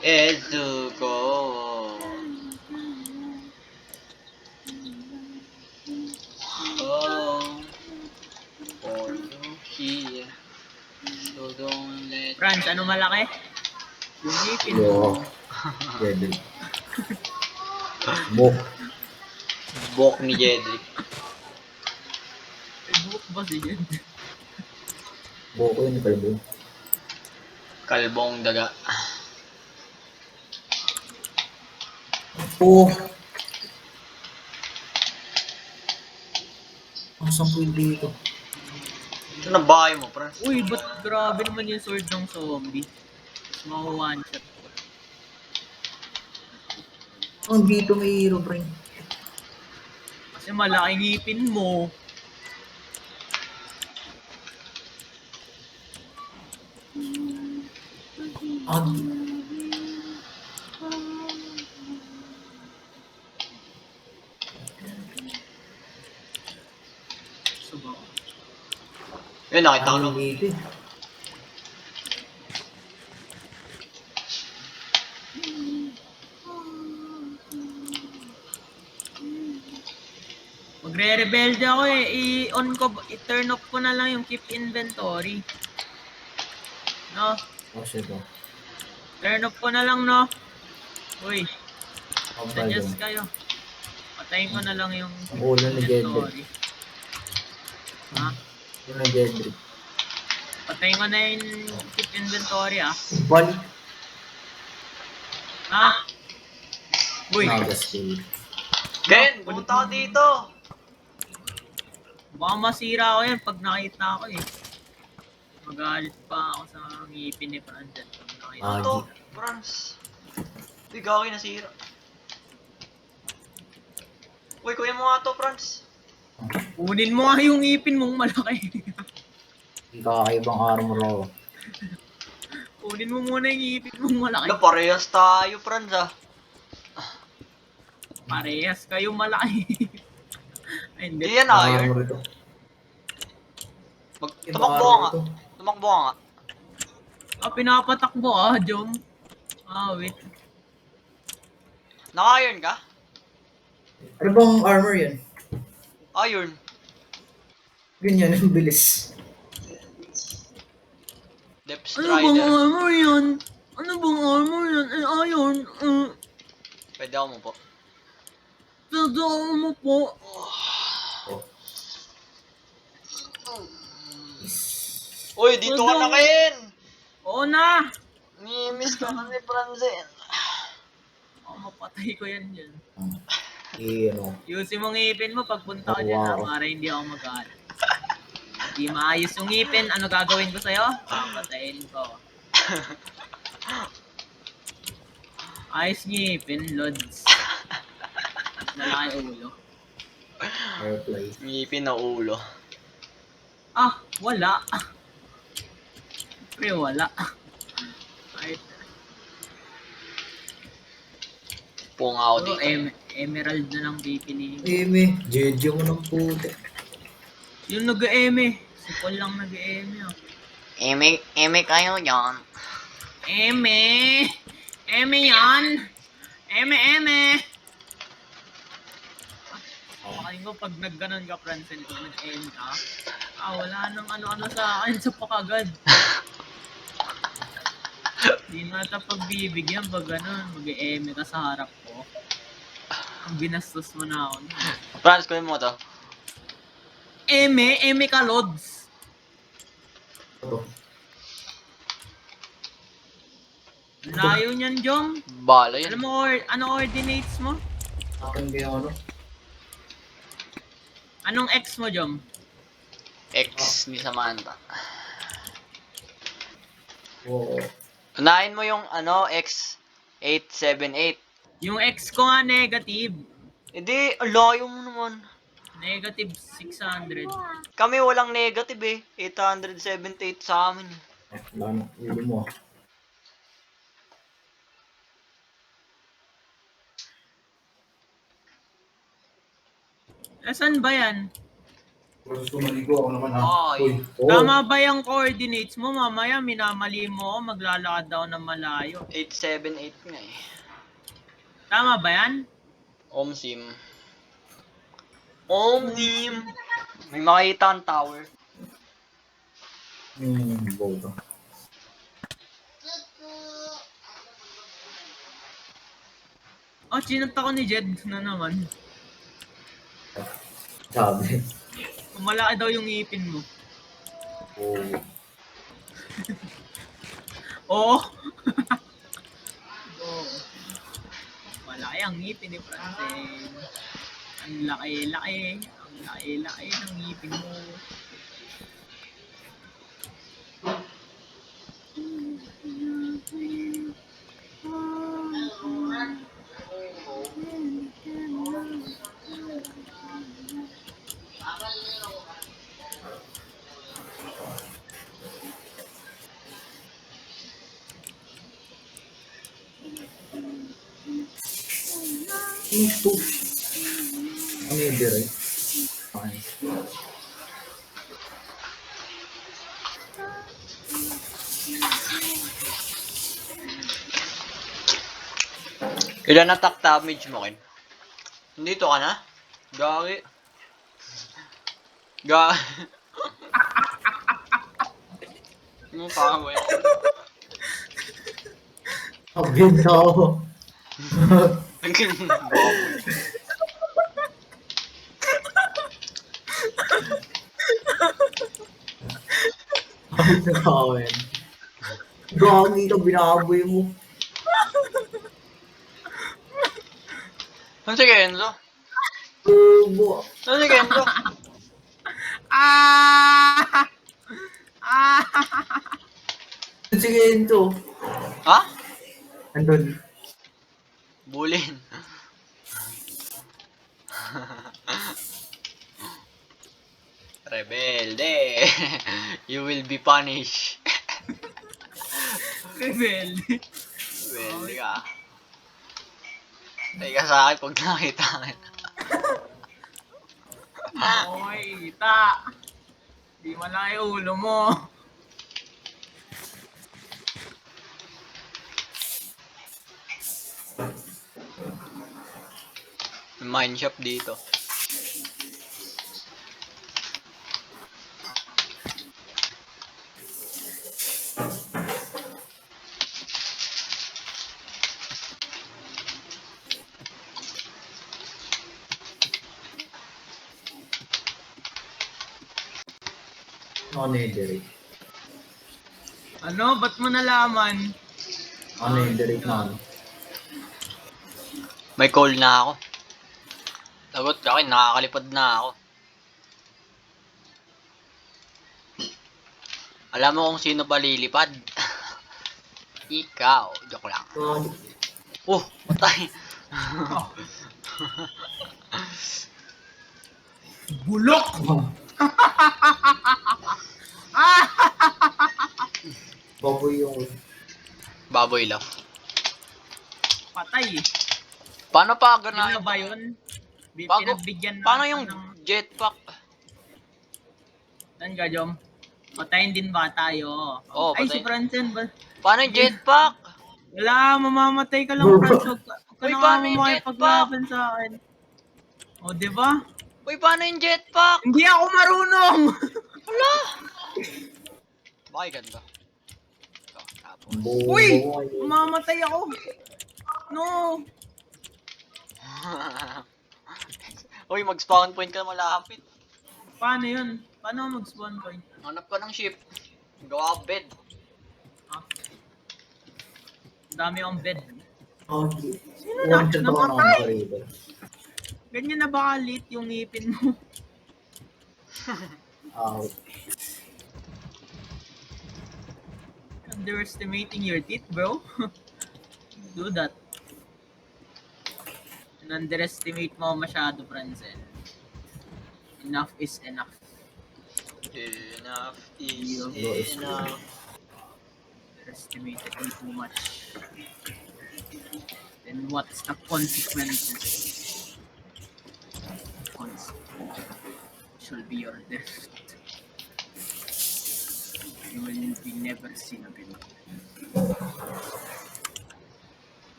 Ezuko. Oh, for you here. So don't let Franz, ano malaki? Yung ngipin Yo. mo. Jedrick. Book. Bok ni Jedrick. May buhok ba siya dyan? Book ko yun, kalbo. Kalbong daga. Oh! Ang sampul dito. Ito na bahay mo, Franz. Uy, ba't grabe naman yung sword ng zombie? Tapos makuha one shot ko. Ang dito may hero, pre. Kasi malaking ngipin mo. Ang... Subaw. Yun, nakita ko Ang nung. dito eh. Magre-rebelde ako eh. I-on ko, i-turn off ko na lang yung keep inventory. No? Oh, shit oh. Turn off ko na lang, no? Uy, Ang suggest kalbo. kayo. Patayin ko na lang yung Ang ulo ni inventory. Ha? Yun ang Jedrick. Patayin ko na yung keep inventory, ah. Balik. Ha? Uy, Nagas kill. Ken, pumunta ka dito. baka masira ako yan pag nakita ko eh. Magalit pa ako sa ngipin ni Franz. Pag nakita. Ano to, Franz? Uy, gawin nasira. Uy, kuya mo nga to, Franz. Kunin mo nga yung ngipin mong malaki. Kakaibang armor ako. Kunin mo muna yung ngipin mong malaki. Wala, parehas tayo, Franz ah. Parehas kayo malaki. Ay, hindi. Hindi yan iron. Armor ito. Tumakbo ka nga. Tumakbo ka nga. Ah, pinapatakbo ah, Jom. Ah, wait. Naka-iron ka? Ano bang armor yan? Iron. Ganyan, ang bilis. Depth Ano bang Strider. armor yan? Ano bang armor yan? Eh, ayun. Pwede ako mo po. Tadaan mo po. Uy, dito ka na, Ken! Oo na. Ni-miss ka na ni Franzen. Oh, mapatay ko yan dyan. Ano? Yusin mo ngipin mo pagpunta ko dyan Wow. para hindi ako magalit. Hindi maayos yung ngipin, ano gagawin ko sa'yo? Papatayin ko. Ayos ngipin, Lods. Malaki ulo. Airplay. Ngipin na ulo. Ah, wala. Pre, wala. Kahit, Punga ako puro dito. emerald na lang pipiliin. Eme, Jeje mo ng puti. Yung nag-eme. Si Paul lang nag-eme. Oh. Eme kayo yan. Eme! Eme yan! Eme! Pakain ko pag nagganon ka, Francel, kung nag-eme ka, wala nang ano-ano sa akin sa pakagad. Di na ata pagbibigyan pag gano'n, mag-eme ka sa harap ko. Ang binastos mo na ako. Franz, kunin mo to. Eme ka, Lods! Ito. Ang layo niyan, Jom. Bala yun. Alam mo, ano coordinates mo? Akin kaya ano? Anong X mo, Jom? X ni Samantha. Oo. Unahin mo yung ano, X878. Yung X ko nga negative. Hindi, ang layo mo naman. Negative 600. Kami walang negative eh. 878 sa amin. Wala na. Ulo mo. Asan ba yan? Gusto maligo ako naman ha. Ay. Uy, oo. Tama ba yung coordinates mo? Mamaya minamali mo ako, maglalakad daw ng malayo. 878 nga eh. Tama ba yan? Omsim. Omsim! May makita ang tower. Boto. Oh, chinanta ko ni Jed na naman. Sabi. Malaki daw yung ngipin mo. Oo. Oo. Oo. Malaki ang ngipin ni Francine. Ang laki-laki. Ang laki-laki ng ngipin mo. Ito. Ano yung direct? Okay. Ilan attack damage mo, Ken? Nandito ka na? Gagi. Ano pa mo yan? Again ako. Ang ganda. Bakit nakawin? Gagi ka, binaboy mo. Ano si Kenzo? Turbo. Ano si Kenzo? Ah! Ah! Sige, ito. Ha? Andun. Bulin. Rebelde. You will be punished. Rebelde. Rebelde ka. Tay ka sa akin pag nakita kita. Okay, kita. Di malaki ulo mo. May mine shop dito. Ano yung direct? Ano? Ba't mo nalaman? Ano yung direct na ano? May call na ako. Lagot ka akin, nakakalipad na ako. Alam mo kung sino pa lilipad? Ikaw. Joke lang. Gagi. Oh, patay. Bulok! Baboy yung... Baboy lang. Patay. Paano pa Yun ganahin? na ba yun? Bago- Pinagbigyan na Paano ako yung ng... jetpack? Saan ka, Jom? Patayin din ba tayo? Oo, Ay, si patayin. Francine ba? Paano yung jetpack? Wala, mamamatay ka lang, Franz. Huwag ka Uy, na paano nga yung makipaglaban sa akin. O, di ba? Uy, paano yung jetpack? Hindi ako marunong! Wala. Bakit ganda? Ito, tapos. Uy! Mamamatay ako! No! Uy, mag-spawn point ka malapit. Paano yun? Paano mag-spawn point? Hanap ka ng ship. Gawa ka bed. Ah. Dami akong bed. Gagi. Sino na? One shot ako ng Namatay! operator. Ganyan na ba kalit yung ngipin mo? Out. Underestimating your teeth, bro. Do that. Underestimate mo masyado, Francine. Enough is enough. Enough is No, it's enough. Underestimated me too much. Then what's the consequences? shall be your death. You will be never seen again.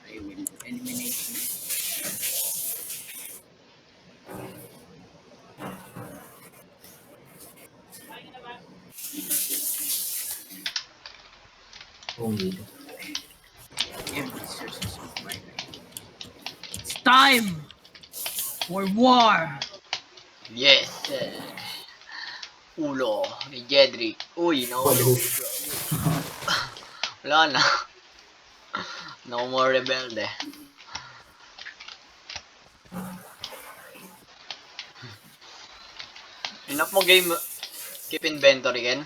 I will eliminate you. Kung dito. Every sources of my life. It's time for war! Yes! Ulo ni Jedrick. Uy, Palo. wala na. No more rebelde. Enough mo game. Keep inventory, Ken.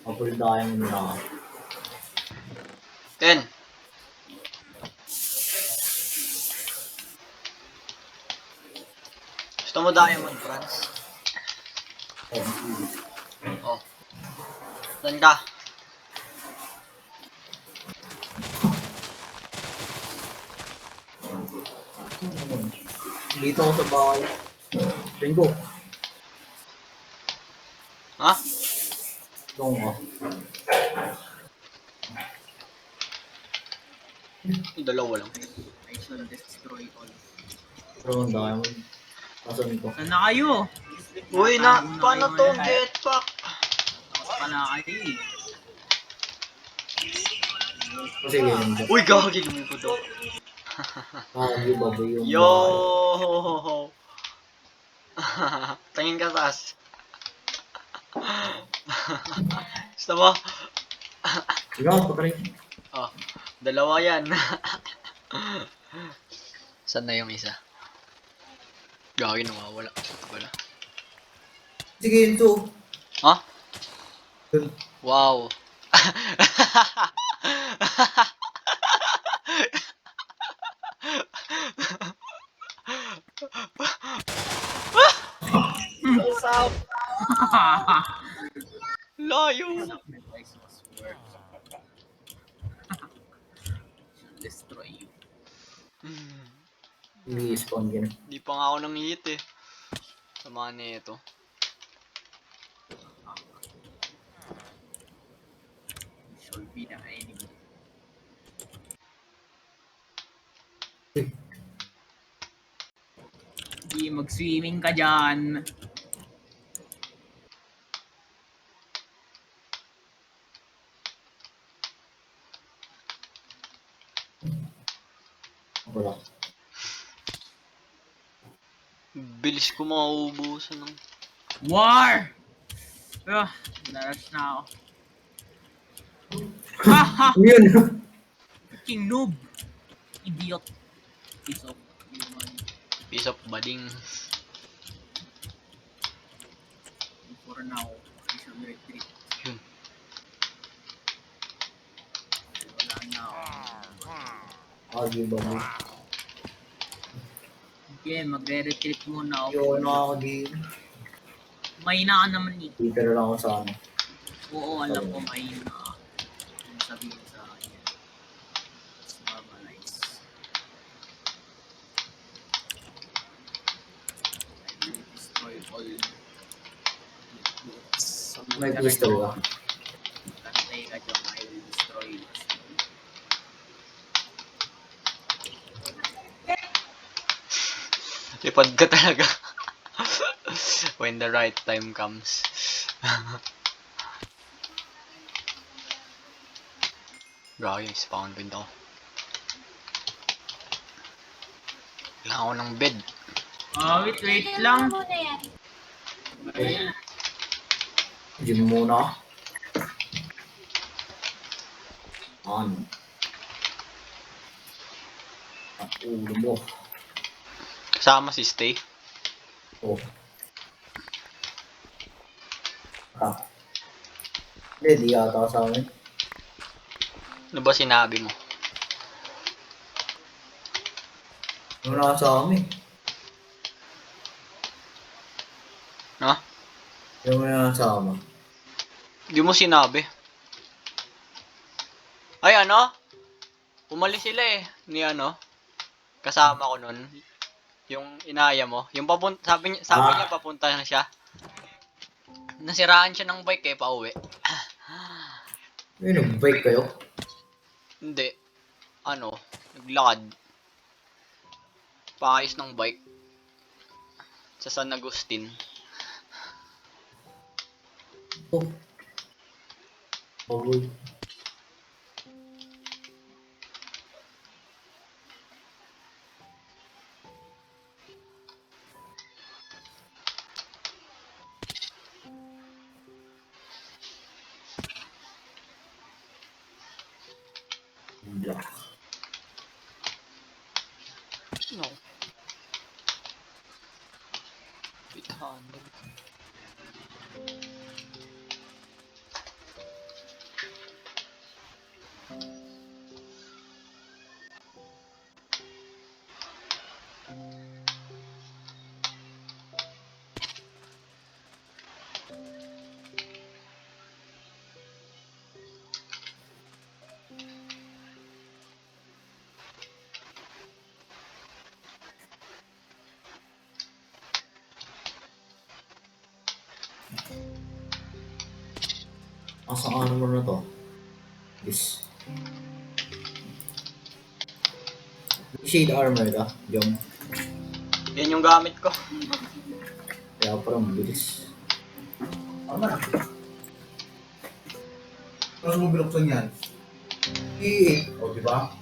Kapul diamond na. Ken. Gusto mo diamond, Franz? Oh. Saan ka? Dito ako sa bahay. Ringo. Ha? Ito nga. Dalawa lang. I shall destroy all. Pero ang diamond. Asan ito? Saan na kayo? Uy, paano to? Jetpack? Pala kayo eh. Kasi ganyan ba? Uy, gagi lumipad ako. Kagi baboy yung Yo! bahay. Tingin ka taas. Gusto mo? Sige, patry. Oh, dalawa yan. Saan na yung isa? Gagi, nawawala. Wala. Sige, ito. Ha? Dun. Wow. Layo. Sacrifice was worth. Shall destroy you. I-spawn yan. Di pa nga ako nang hit eh. Sama na ito. You shall be the enemy. Hindi, mag-swimming ka dyan. Wala. Bilis ko mauubusan ng... War! Narush na ako. Haha! Yun. King noob! Idiot! Piece of human. Piece of bading. For now, I shall retreat. Yun. Wala na ako. Kagi baboy. Okay, magre-retreat muna ako. Yun na ako din. Mahina ka naman eh. Dito na lang ako sa ano. Oo, alam ko mahina ka. Yung sabihin sa akin. Let's normalize. I will destroy all. May pistol ka. Kantay ka dyan, I will destroy you. Lipad ka talaga. When the right time comes. Gagi, spawn point ako. Kailangan ko ng bed. Wait lang. Gym muna. Ano? Ang ulo mo. Kasama si Stay. Oh. Ah. Hindi, di yata sa amin. Ano ba sinabi mo? Yung nasa amin. Ha? Yung nasa amin. Di mo sinabi. Ay, ano? Umalis sila eh. Ni ano? Kasama ko nun. Yung inaya mo. Yung sabi niya papunta na siya. Nasiraan siya ng bike pauwi. Nag-bike kayo? Hindi. Naglakad. Paayos ng bike. Sa San Agustin. Oh. Baboy. Black. No. 800. Asa armor na to? This. Shade armor ka, Jom. Yan yung gamit ko. Kaya parang bilis. Ano? Paano mo binuksan yan? Eh, O, di ba?